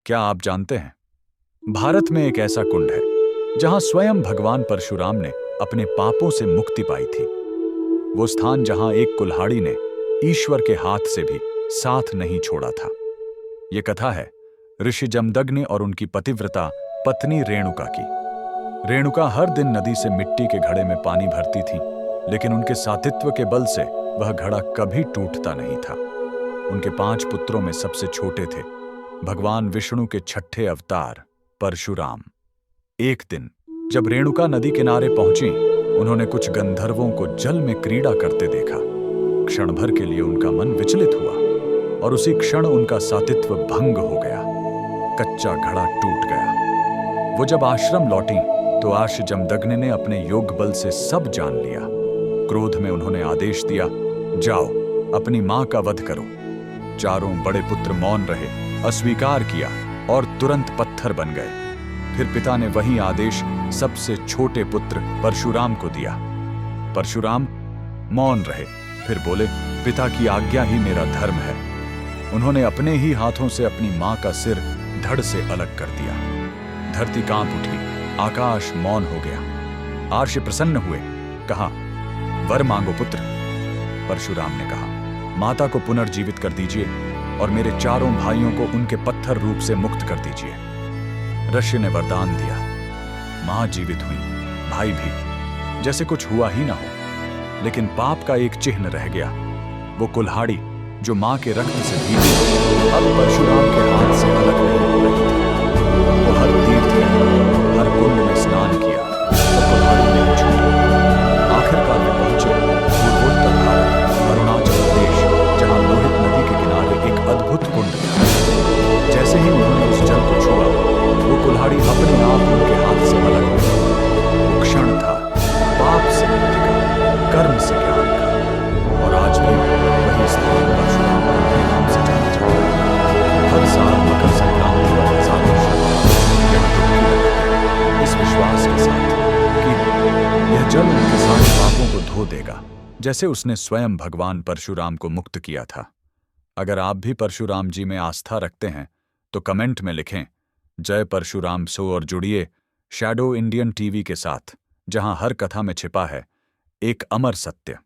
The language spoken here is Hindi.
क्या आप जानते हैं, भारत में एक ऐसा कुंड है जहां स्वयं भगवान परशुराम ने अपने पापों से मुक्ति पाई थी। वो स्थान जहां एक कुल्हाड़ी ने ईश्वर के हाथ से भी साथ नहीं छोड़ा था। ये कथा है ऋषि जमदग्नि और उनकी पतिव्रता पत्नी रेणुका की। रेणुका हर दिन नदी से मिट्टी के घड़े में पानी भरती थी, लेकिन उनके सातित्व के बल से वह घड़ा कभी टूटता नहीं था। उनके 5 पुत्रों में सबसे छोटे थे भगवान विष्णु के 6ठे अवतार परशुराम। एक दिन जब रेणुका नदी किनारे पहुंची, उन्होंने कुछ गंधर्वों को जल में क्रीड़ा करते देखा। क्षण भर के लिए उनका मन विचलित हुआ और उसी क्षण उनका सातित्व भंग हो गया। कच्चा घड़ा टूट गया। वो जब आश्रम लौटी तो आर्ष जमदग्नि ने अपने योग बल से सब जान लिया। क्रोध में उन्होंने आदेश दिया, जाओ अपनी मां का वध करो। चारों बड़े पुत्र मौन रहे, अस्वीकार किया और तुरंत पत्थर बन गए। फिर पिता ने वही आदेश सबसे छोटे पुत्र परशुराम को दिया। परशुराम मौन रहे, फिर बोले, पिता की आज्ञा ही मेरा धर्म है। उन्होंने अपने ही हाथों से अपनी मां का सिर धड़ से अलग कर दिया। धरती कांप उठी, आकाश मौन हो गया। आर्ष प्रसन्न हुए, कहा, वर मांगो पुत्र। परशुराम ने कहा, माता को पुनर्जीवित कर दीजिए और मेरे चारों भाइयों को उनके पत्थर रूप से मुक्त कर दीजिए। ऋषि ने वरदान दिया। मां जीवित हुई, भाई भी, जैसे कुछ हुआ ही ना हो। लेकिन पाप का एक चिन्ह रह गया। वो कुल्हाड़ी जो मां के रक्त से भीगी अब परशुराम के हाथ से अलग नहीं हो रही थी। वो हर तीर्थ में, हर कुंड में स्नान किया तो कुल्हाड़ी नहीं छूटी। आखिरकार वे पहुंचे पूर्वोत्तर भारत, अरुणाचल प्रदेश, जहां लोहित नदी के किनारे एक अद्भुत कुंड था। जैसे ही उन्होंने उस जल को छुआ, वो कुल्हाड़ी अपने आप उनके हाथ से अलग हो गई। वो क्षण था पाप से मुक्ति का, कर्म से ज्ञान का। और आज भी वही स्थान परशुराम कुंड के नाम से जाना जाता है। हर साल मकर संक्रांति पर हजारों श्रद्धालु यहाँ डुबकी लगाते हैं, इस विश्वास के साथ कि यह जल उनके सारे पापों को धो देगा, जैसे उसने स्वयं भगवान परशुराम को मुक्त किया था। अगर आप भी परशुराम जी में आस्था रखते हैं तो कमेंट में लिखें, जय परशुराम सो, और जुड़िए शैडो इंडियन टीवी के साथ, जहां हर कथा में छिपा है एक अमर सत्य।